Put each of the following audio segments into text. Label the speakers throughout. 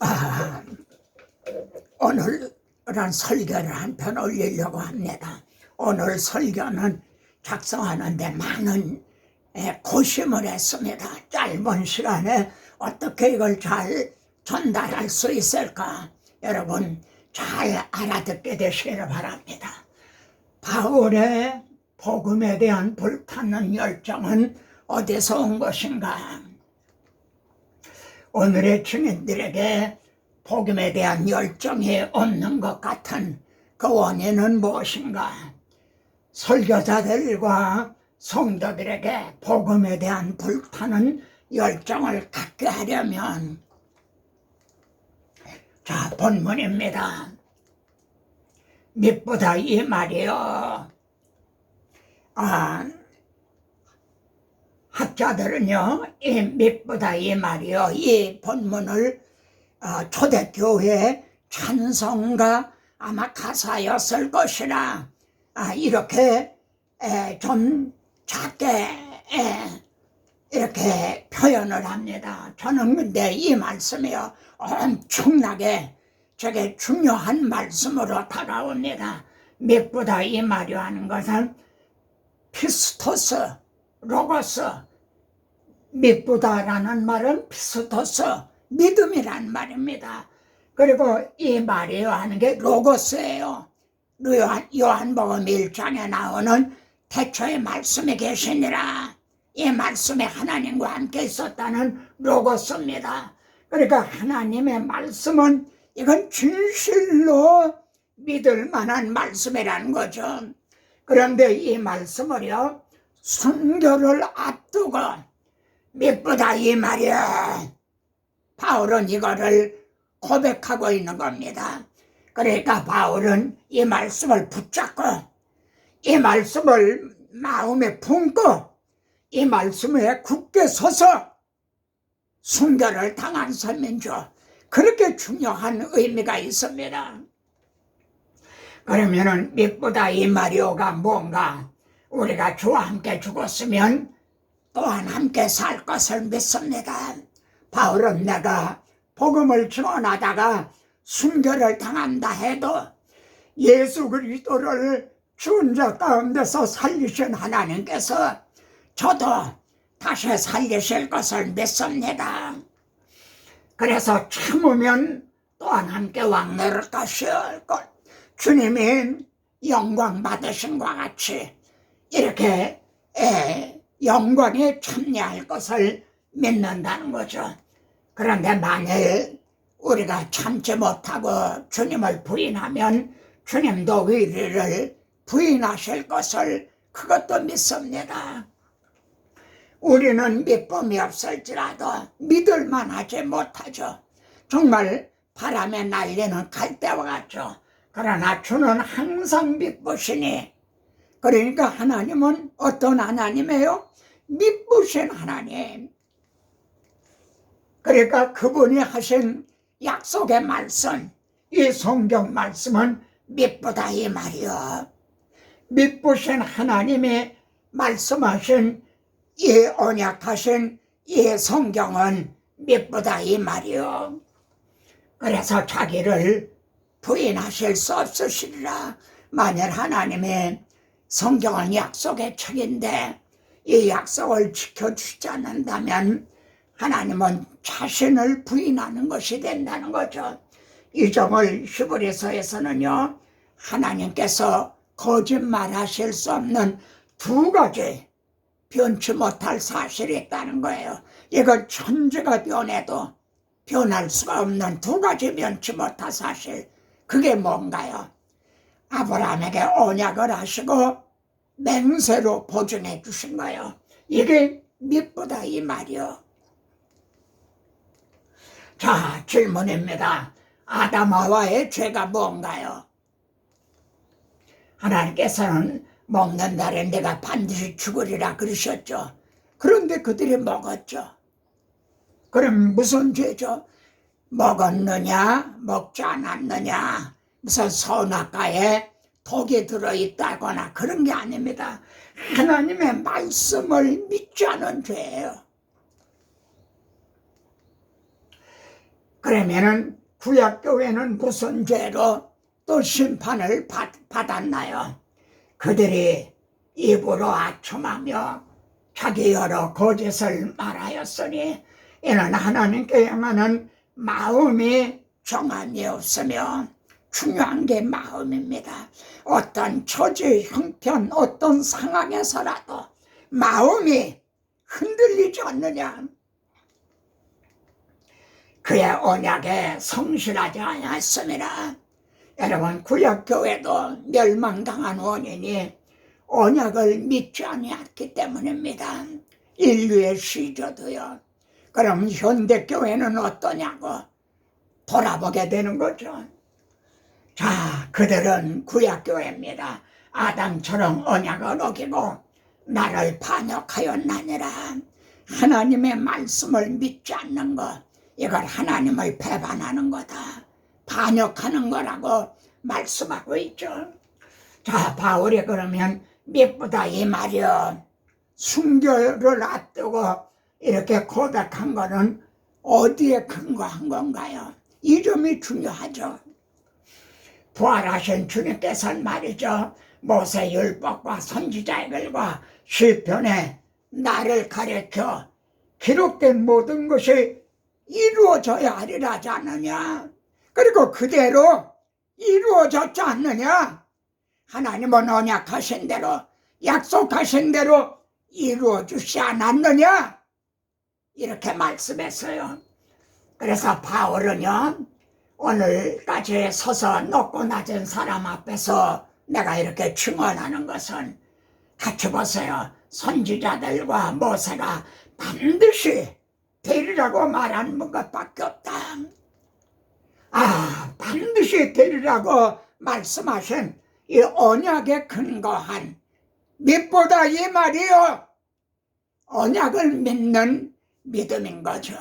Speaker 1: 아, 오늘은 설교를 한 편 올리려고 합니다. 오늘 설교는 작성하는데 많은 고심을 했습니다. 짧은 시간에 어떻게 이걸 잘 전달할 수 있을까? 여러분 잘 알아듣게 되시기를 바랍니다. 바울의 복음에 대한 불타는 열정은 어디서 온 것인가? 오늘의 증인들에게 복음에 대한 열정이 없는 것 같은 그 원인은 무엇인가? 설교자들과 성도들에게 복음에 대한 불타는 열정을 갖게 하려면, 자, 본문입니다. 미쁘다 이 말이요. 학자들은요, 이 미쁘다 이 말이요, 이 본문을 초대교회 찬송가 아마 가사였을 것이라 이렇게 좀 작게 이렇게 표현을 합니다. 저는 근데 이 말씀이요 엄청나게 저게 중요한 말씀으로 다가옵니다. 미쁘다 이 말이 하는 것은 피스토스, 로고스, 미쁘다라는 말은 피스토스, 믿음이란 말입니다. 그리고 이 말이요 하는 게 로고스예요. 요한복음 1장에 나오는 태초에 말씀이 계시니라, 이 말씀에 하나님과 함께 있었다는 로고스입니다. 그러니까 하나님의 말씀은 이건 진실로 믿을 만한 말씀이라는 거죠. 그런데 이 말씀을요 순교를 앞두고 미쁘다 이 말이야, 바울은 이거를 고백하고 있는 겁니다. 그러니까 바울은 이 말씀을 붙잡고 이 말씀을 마음에 품고 이 말씀에 굳게 서서 순교를 당한 선민주, 그렇게 중요한 의미가 있습니다. 그러면은 미쁘다 이 말이오가 뭔가? 우리가 주와 함께 죽었으면 또한 함께 살 것을 믿습니다. 바울은 내가 복음을 증언하다가 순교를 당한다 해도 예수 그리스도를 죽은 자 가운데서 살리신 하나님께서 저도 다시 살리실 것을 믿습니다. 그래서 참으면 또한 함께 왕래를 가실 것, 주님이 영광 받으신 것과 같이 이렇게 영광에 참여할 것을 믿는다는 거죠. 그런데 만일 우리가 참지 못하고 주님을 부인하면 주님도 우리를 부인하실 것을 그것도 믿습니다. 우리는 믿음이 없을지라도 믿을만 하지 못하죠. 정말 바람에 날리는 갈대와 같죠. 그러나 주는 항상 믿으시니, 그러니까 하나님은 어떤 하나님이에요? 믿으신 하나님. 그러니까 그분이 하신 약속의 말씀, 이 성경 말씀은 믿보다 이 말이요, 믿으신 하나님이 말씀하신 이 언약하신 이 성경은 믿보다 이 말이요. 그래서 자기를 부인하실 수 없으시리라. 만일 하나님의 성경은 약속의 책인데 이 약속을 지켜주지 않는다면 하나님은 자신을 부인하는 것이 된다는 거죠. 이 점을 히브리서에서는요, 하나님께서 거짓말하실 수 없는 두 가지 변치 못할 사실이 있다는 거예요. 이건 천지가 변해도 변할 수가 없는 두 가지 변치 못할 사실, 그게 뭔가요? 아브라함에게 언약을 하시고 맹세로 보증해 주신 거예요. 이게 믿보다 이 말이요. 자, 질문입니다. 아담하와의 죄가 뭔가요? 하나님께서는 먹는 날에 내가 반드시 죽으리라 그러셨죠. 그런데 그들이 먹었죠. 그럼 무슨 죄죠? 먹었느냐 먹지 않았느냐, 무슨 선악과에 독이 들어있다거나 그런 게 아닙니다. 하나님의 말씀을 믿지 않은 죄예요. 그러면은 구약교회는 무슨 죄로 또 심판을 받았나요? 그들이 입으로 아첨하며 자기 여러 거짓을 말하였으니 이는 하나님께 향하는 마음이 정함이 없으며, 중요한 게 마음입니다. 어떤 처지, 형편, 어떤 상황에서라도 마음이 흔들리지 않느냐, 그의 언약에 성실하지 않았습니다. 여러분, 구약교회도 멸망당한 원인이 언약을 믿지 않았기 때문입니다. 인류의 시조도요. 그럼 현대교회는 어떠냐고 돌아보게 되는 거죠. 자, 그들은 구약교회입니다. 아담처럼 언약을 어기고 나를 반역하였나니라. 하나님의 말씀을 믿지 않는 것, 이걸 하나님을 배반하는 거다, 반역하는 거라고 말씀하고 있죠. 자, 바울이 그러면 미쁘다 이 말이요, 순교를 앞두고 이렇게 고백한 거는 어디에 근거한 건가요? 이 점이 중요하죠. 부활하신 주님께서는 말이죠, 모세 율법과 선지자의 글과 시편에 나를 가르쳐 기록된 모든 것이 이루어져야 하리라 하지 않느냐. 그리고 그대로 이루어졌지 않느냐. 하나님은 언약하신 대로, 약속하신 대로 이루어 주시 않았느냐, 이렇게 말씀했어요. 그래서 바울은요, 오늘까지 서서 높고 낮은 사람 앞에서 내가 이렇게 증언하는 것은, 같이 보세요. 선지자들과 모세가 반드시 되리라고 말한 것밖에 없다. 반드시 되리라고 말씀하신 이 언약에 근거한 믿보다 이 말이요, 언약을 믿는 믿음인 거죠.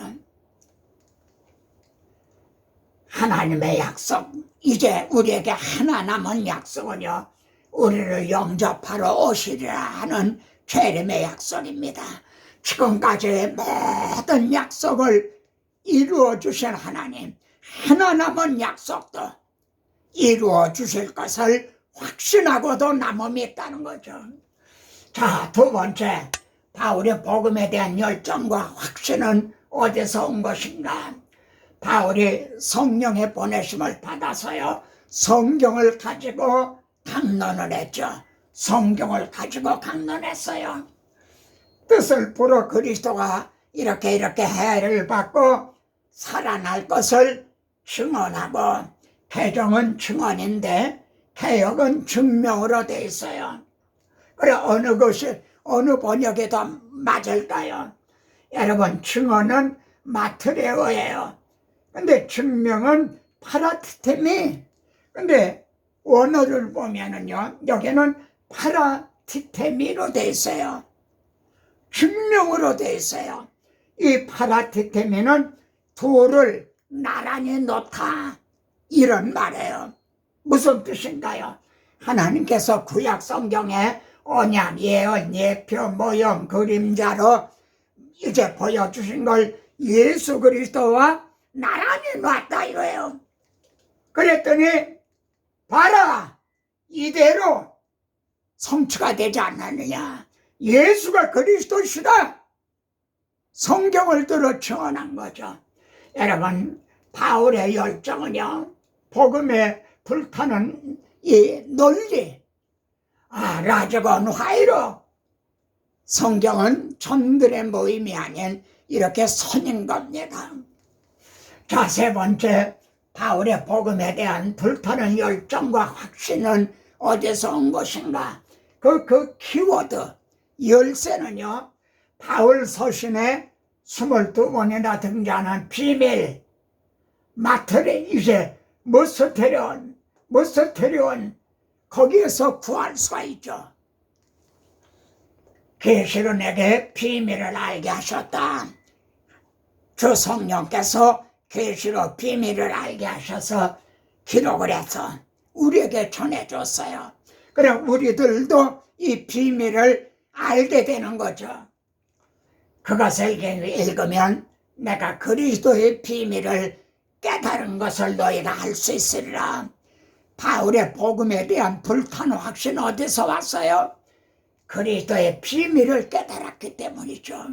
Speaker 1: 하나님의 약속, 이제 우리에게 하나 남은 약속은요, 우리를 영접하러 오시리라 하는 재림의 약속입니다. 지금까지의 모든 약속을 이루어 주신 하나님, 하나 남은 약속도 이루어 주실 것을 확신하고도 남음이 있다는 거죠. 자, 두 번째, 바울의 복음에 대한 열정과 확신은 어디서 온 것인가? 바울이 성령의 보내심을 받아서요, 성경을 가지고 강론을 했죠. 성경을 가지고 강론했어요. 뜻을 풀어 그리스도가 이렇게 해를 받고 살아날 것을 증언하고, 개정은 증언인데 개역은 증명으로 돼 있어요. 그래, 어느 것이 어느 번역에 더 맞을까요? 여러분, 증언은 마트레오예요. 근데 증명은 파라티테미. 근데 원어를 보면은요, 여기는 파라티테미로 돼 있어요. 증명으로 돼 있어요. 이 파라티테미는 둘을 나란히 놓다, 이런 말이에요. 무슨 뜻인가요? 하나님께서 구약 성경에 언약, 예언, 예표, 모형, 그림자로 이제 보여주신 걸 예수 그리스도와 나란히 놨다 이거예요. 그랬더니 봐라, 이대로 성취가 되지 않았느냐. 예수가 그리스도시다, 성경을 들어 증언한 거죠. 여러분, 바울의 열정은요, 복음에 불타는 이 논리, 라저건 화이로, 성경은 전들의 모임이 아닌 이렇게 선인 겁니다. 자, 세 번째, 바울의 복음에 대한 불타는 열정과 확신은 어디서 온 것인가? 그 키워드, 열쇠는요, 바울 서신에 22번이나 등장하는 비밀, 마트레, 이제 머스테리온, 거기에서 구할 수가 있죠. 계시로 내게 비밀을 알게 하셨다. 주 성령께서 계시로 비밀을 알게 하셔서 기록을 해서 우리에게 전해줬어요. 그럼 우리들도 이 비밀을 알게 되는 거죠. 그것을 읽으면 내가 그리스도의 비밀을 깨달은 것을 너희가 알 수 있으리라. 바울의 복음에 대한 불타는 확신 어디서 왔어요? 그리스도의 비밀을 깨달았기 때문이죠.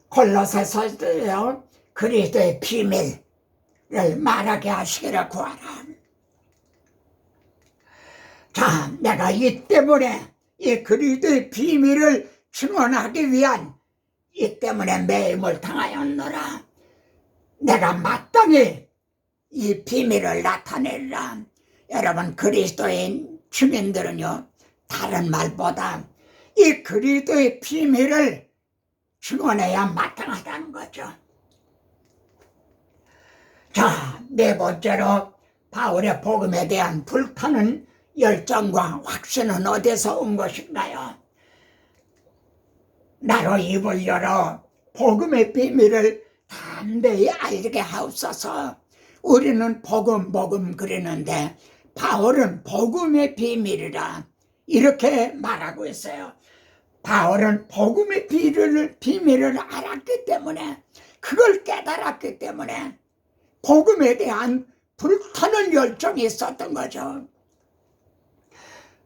Speaker 1: 골로새서도요, 그리스도의 비밀을 말하게 하시기를 구하라. 자, 내가 이 때문에 이 그리스도의 비밀을 증언하기 위한 이 때문에 매임을 당하였노라. 내가 마땅히 이 비밀을 나타내리라. 여러분, 그리스도인 주민들은요, 다른 말보다 이 그리스도의 비밀을 증언해야 마땅하다는 거죠. 자, 네 번째로 바울의 복음에 대한 불타는 열정과 확신은 어디서 온 것인가요? 나로 입을 열어 복음의 비밀을 담대히 알게 하옵소서. 우리는 복음 그러는데 바울은 복음의 비밀이라 이렇게 말하고 있어요. 바울은 복음의 비밀을 알았기 때문에, 그걸 깨달았기 때문에 복음에 대한 불타는 열정이 있었던 거죠.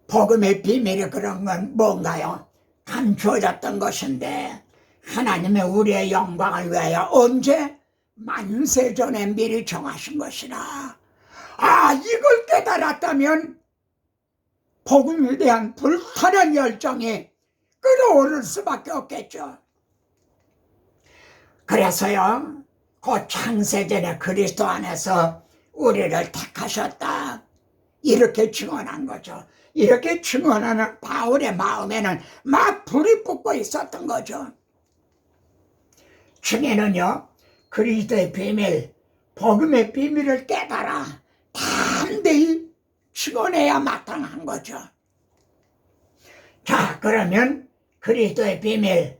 Speaker 1: 복음의 비밀이 그런 건 뭔가요? 감추어졌던 것인데 하나님의 우리의 영광을 위하여 언제? 만세전에 미리 정하신 것이라. 이걸 깨달았다면 복음에 대한 불타는 열정이 끓어오를 수밖에 없겠죠. 그래서요, 그 창세전에 그리스도 안에서 우리를 택하셨다, 이렇게 증언한 거죠. 이렇게 증언하는 바울의 마음에는 막 불이 붙고 있었던 거죠. 증인은요, 그리스도의 비밀, 복음의 비밀을 깨달아 담대히 증언해야 마땅한 거죠. 자, 그러면 그리스도의 비밀,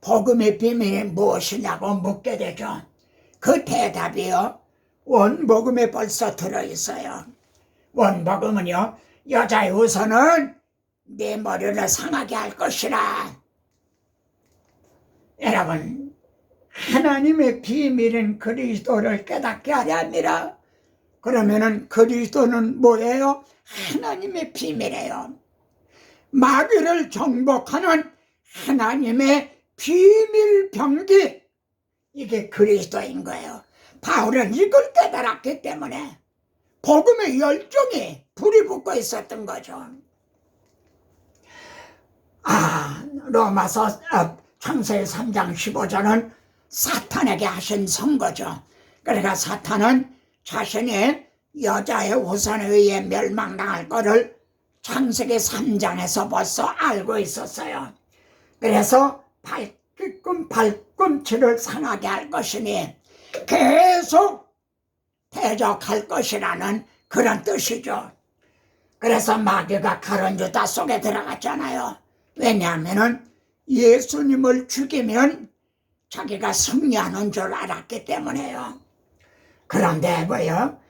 Speaker 1: 복음의 비밀이 무엇이냐고 묻게 되죠. 그 대답이요, 원복음에 벌써 들어있어요. 원복음은요, 여자의 우선은 네 머리를 상하게 할 것이라. 여러분, 하나님의 비밀은 그리스도를 깨닫게 하려 합니다. 그러면은 그리스도는 뭐예요? 하나님의 비밀이에요. 마귀를 정복하는 하나님의 비밀 병기, 이게 그리스도인 거예요. 바울은 이걸 깨달았기 때문에 복음의 열정이 불이 붙고 있었던 거죠. 로마서 창세기 3장 15절은 사탄에게 하신 선거죠. 그러니까 사탄은 자신이 여자의 우선에 의해 멸망당할 거를 창세기 3장에서 벌써 알고 있었어요. 그래서 발꿈치를 상하게 할 것이니 계속 대적할 것이라는 그런 뜻이죠. 그래서 마귀가 가룟 유다 속에 들어갔잖아요. 왜냐하면 예수님을 죽이면 자기가 승리하는 줄 알았기 때문에요. 그런데 뭐요?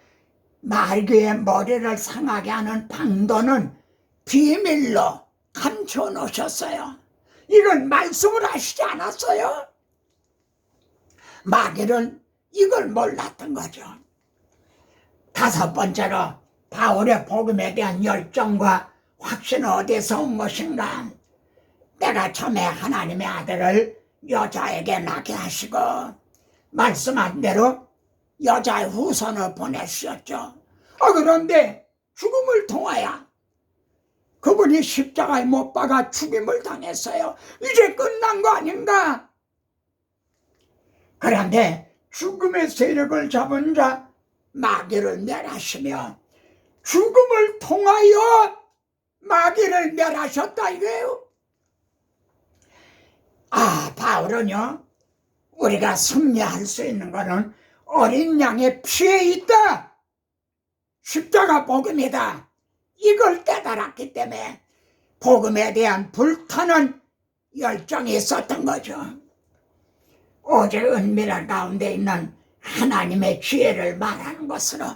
Speaker 1: 마귀의 머리를 상하게 하는 방도는 비밀로 감춰 놓으셨어요. 이걸 말씀을 하시지 않았어요? 마귀는 이걸 몰랐던 거죠. 다섯 번째로 바울의 복음에 대한 열정과 확신은 어디서 온 것인가? 내가 처음에 하나님의 아들을 여자에게 낳게 하시고 말씀한 대로 여자의 후손을 보내주셨죠. 그런데 죽음을 통하여 그분이 십자가에 못 박아 죽임을 당했어요. 이제 끝난 거 아닌가? 그런데 죽음의 세력을 잡은 자 마귀를 멸하시며 죽음을 통하여 마귀를 멸하셨다 이거예요. 바울은요, 우리가 승리할 수 있는 것은 어린 양의 피에 있다, 십자가 복음이다, 이걸 깨달았기 때문에 복음에 대한 불타는 열정이 있었던 거죠. 오직 은밀한 가운데 있는 하나님의 지혜를 말하는 것으로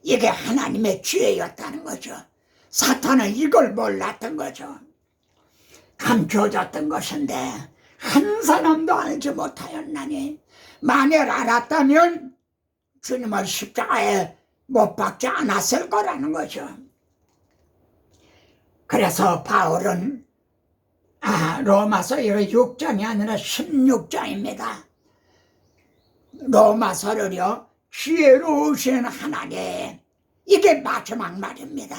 Speaker 1: 이게 하나님의 지혜였다는 거죠. 사탄은 이걸 몰랐던 거죠. 감춰졌던 것인데 한 사람도 알지 못하였나니 만일 알았다면 주님을 십자가에 못 박지 않았을 거라는 거죠. 그래서 바울은 로마서 6장이 아니라 16장입니다. 로마서를요, 지혜로우신 하나님, 이게 마지막 말입니다.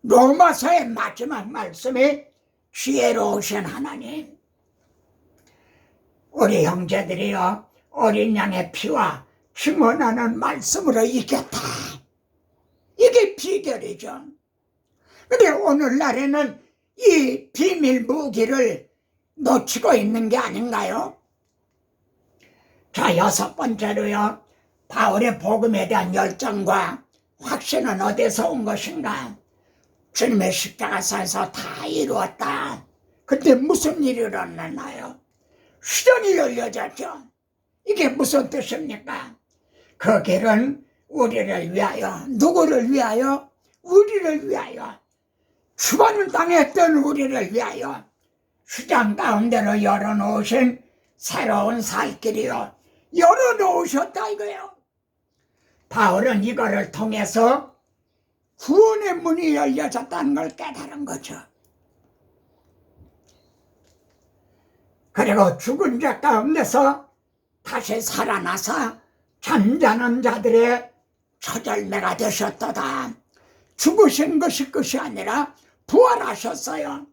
Speaker 1: 로마서의 마지막 말씀이 지혜로우신 하나님. 우리 형제들이요, 어린 양의 피와 증언하는 말씀으로 이겼다. 이게 비결이죠. 근데 오늘날에는 이 비밀 무기를 놓치고 있는 게 아닌가요? 자, 6번째로요, 바울의 복음에 대한 열정과 확신은 어디서 온 것인가? 주님의 십자가사에서 다 이루었다. 근데 무슨 일이 일어났나요? 시련이 열려졌죠. 이게 무슨 뜻입니까? 그 길은 우리를 위하여, 누구를 위하여? 우리를 위하여, 추방을 당했던 우리를 위하여 시장 가운데로 열어놓으신 새로운 살 길이요, 열어놓으셨다 이거예요. 바울은 이거를 통해서 구원의 문이 열려졌다는 걸 깨달은 거죠. 그리고 죽은 자 가운데서 다시 살아나서 잠자는 자들의 처절매가 되셨도다. 죽으신 것이 끝이 아니라 부활하셨어요.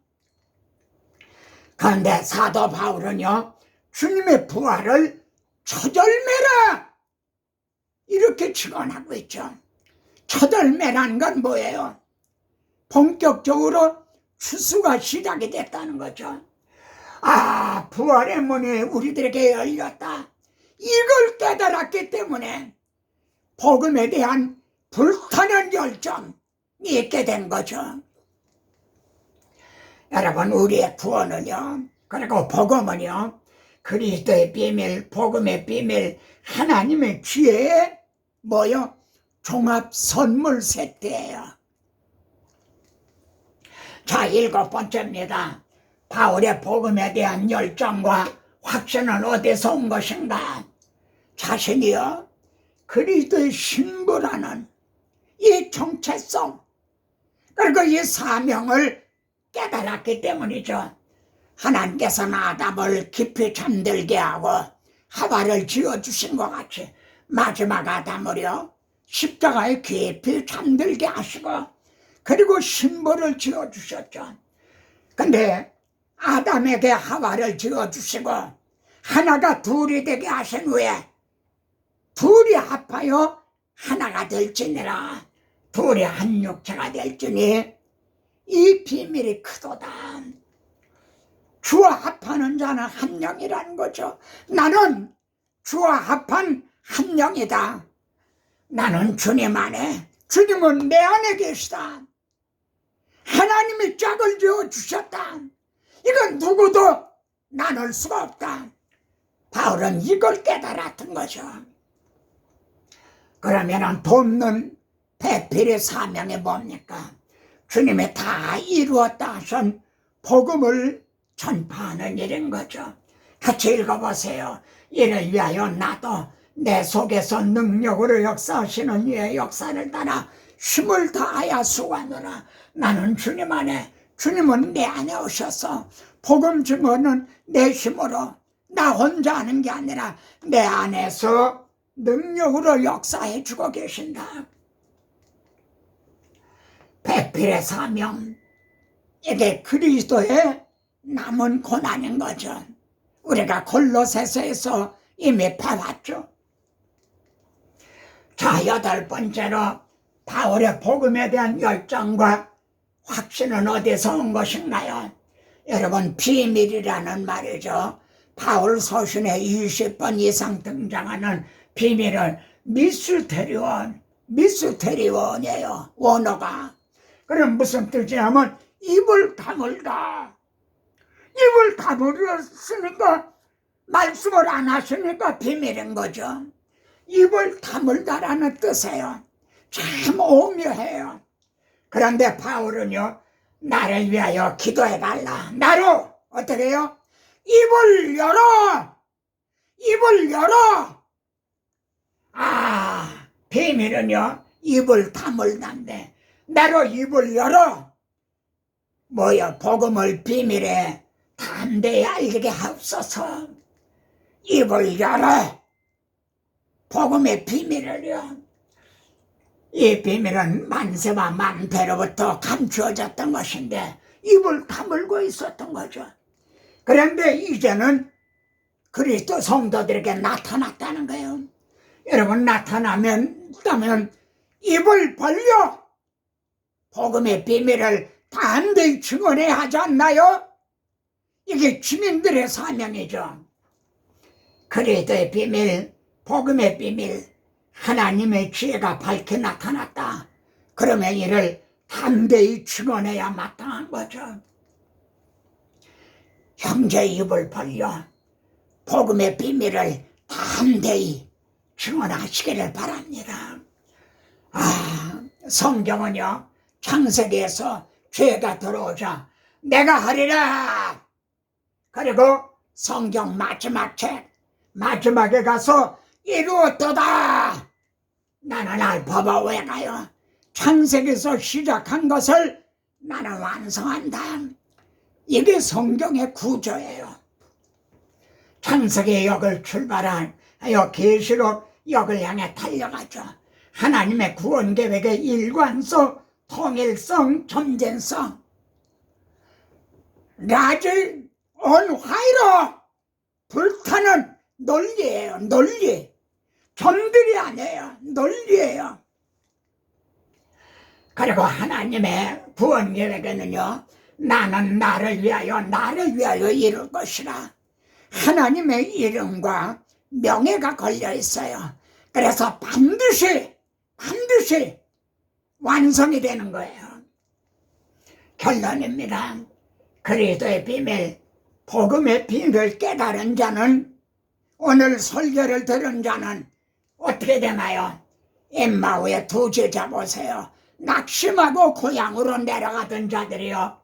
Speaker 1: 그런데 사도 바울은요, 주님의 부활을 처절매라 이렇게 증언하고 있죠. 처절매라는 건 뭐예요? 본격적으로 추수가 시작이 됐다는 거죠. 부활의 문이 우리들에게 열렸다. 이걸 깨달았기 때문에 복음에 대한 불타는 열정이 있게 된 거죠. 여러분, 우리의 구원은요, 그리고 복음은요, 그리스도의 비밀, 복음의 비밀, 하나님의 지혜의 뭐요? 종합 선물 세트예요. 자, 7번째입니다. 바울의 복음에 대한 열정과 확신은 어디서 온 것인가? 자신이요, 그리스도의 신부라는 이 정체성, 그리고 이 사명을 깨달았기 때문이죠. 하나님께서는 아담을 깊이 잠들게 하고 하와를 지어주신 것 같이 마지막 아담을요, 십자가에 깊이 잠들게 하시고, 그리고 신부를 지어주셨죠. 근데 아담에게 하와를 지어주시고 하나가 둘이 되게 하신 후에 둘이 합하여 하나가 될지니라, 둘이 한 육체가 될지니 이 비밀이 크도다. 주와 합하는 자는 한 영이라는 거죠. 나는 주와 합한 한 영이다. 나는 주님 안에, 주님은 내 안에 계시다. 하나님이 짝을 지어주셨다. 이건 누구도 나눌 수가 없다. 바울은 이걸 깨달았던 거죠. 그러면 돕는 배필의 사명이 뭡니까? 주님이 다 이루었다 하신 복음을 전파하는 일인 거죠. 같이 읽어보세요. 이를 위하여 나도 내 속에서 능력으로 역사하시는 이의 역사를 따라 힘을 다하여 수고하노라. 나는 주님 안에, 주님은 내 안에 오셔서 복음 증언은 내 힘으로, 나 혼자 하는 게 아니라 내 안에서 능력으로 역사해 주고 계신다. 배필의 사명, 이게 그리스도의 남은 고난인 거죠. 우리가 골로새서에서 이미 봐왔죠. 자, 8번째로 바울의 복음에 대한 열정과 확신은 어디서 온 것인가요? 여러분, 비밀이라는 말이죠. 바울 서신에 20번 이상 등장하는 비밀은 미스테리온이에요. 원어가. 그럼 무슨 뜻이냐면 입을 다물다. 입을 다물었으니까, 말씀을 안 하시니까 비밀인 거죠. 입을 다물다라는 뜻이에요. 참 오묘해요. 그런데 바울은요, 나를 위하여 기도해달라. 나로 어떻게 해요? 입을 열어! 입을 열어! 비밀은요 입을 다물는데 나로 입을 열어 뭐야 복음을 비밀에 담대히 알게 하옵소서. 입을 열어 복음의 비밀을요. 이 비밀은 만세와 만패로부터 감추어졌던 것인데 입을 다물고 있었던 거죠. 그런데 이제는 그리스도 성도들에게 나타났다는 거예요. 여러분 나타나면 입을 벌려 복음의 비밀을 담대히 증언해야 하지 않나요? 이게 주민들의 사명이죠. 그리스도의 비밀, 복음의 비밀, 하나님의 지혜가 밝게 나타났다. 그러면 이를 담대히 증언해야 마땅한 거죠. 형제 입을 벌려 복음의 비밀을 담대히 증언하시기를 바랍니다. 성경은요 창세기에서 죄가 들어오자 내가 하리라. 그리고 성경 마지막 책 마지막에 가서 이루었도다. 나는 알파바 오메가요. 창세기에서 시작한 것을 나는 완성한다. 이게 성경의 구조예요. 창세기 역을 출발한 계시록 역을 향해 달려가죠. 하나님의 구원 계획의 일관성, 통일성, 점진성. 라지 온 화이로 불타는 논리예요. 논리. 점들이 아니에요. 논리예요. 그리고 하나님의 구원 계획에는요 나는 나를 위하여 이룰 것이라 하나님의 이름과 명예가 걸려 있어요. 그래서 반드시 완성이 되는 거예요. 결론입니다. 그리스도의 비밀, 복음의 비밀을 깨달은 자는, 오늘 설교를 들은 자는 어떻게 되나요? 엠마오의 두 제자 보세요. 낙심하고 고향으로 내려가던 자들이요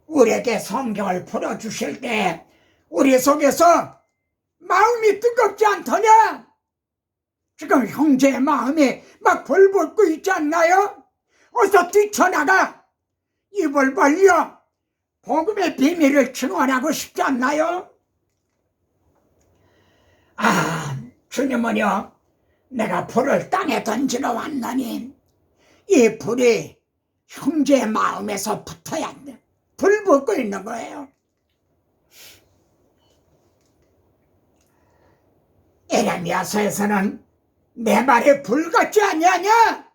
Speaker 1: 우리에게 성경을 풀어주실 때 우리 속에서 마음이 뜨겁지 않더냐? 지금 형제의 마음이 막 벌벌고 있지 않나요? 어서 뛰쳐나가 입을 벌려 복음의 비밀을 증언하고 싶지 않나요? 주님은요 내가 불을 땅에 던지러 왔나니 이 불이 형제의 마음에서 붙어야 돼. 불 붙고 있는 거예요. 에레미야서에서는 내 말이 불 같지 아니하냐?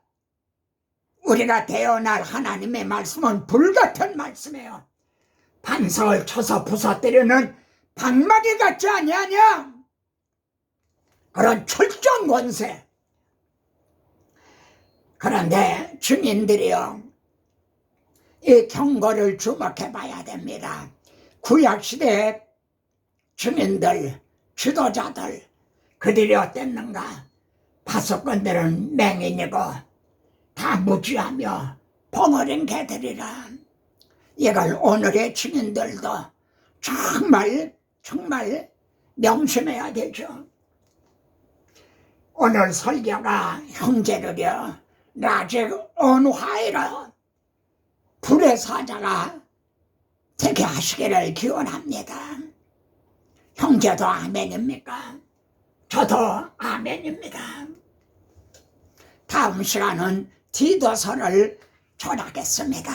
Speaker 1: 우리가 대언할 하나님의 말씀은 불 같은 말씀이에요. 반석을 쳐서 부서뜨리는 방망이 같지 아니하냐? 그런 철저한 권세. 그런데 주민들이요 이 경고를 주목해 봐야 됩니다. 구약시대의 주민들, 지도자들 그들이 어땠는가? 파수꾼들은 맹인이고 다 무지하며 벙어린 개들이라. 이걸 오늘의 주민들도 정말 명심해야 되죠. 오늘 설교가 형제들이여 라직 온화이라 불의 사자가 되게 하시기를 기원합니다. 형제도 아멘입니까? 저도 아멘입니다. 다음 시간은 디도서를 전하겠습니다.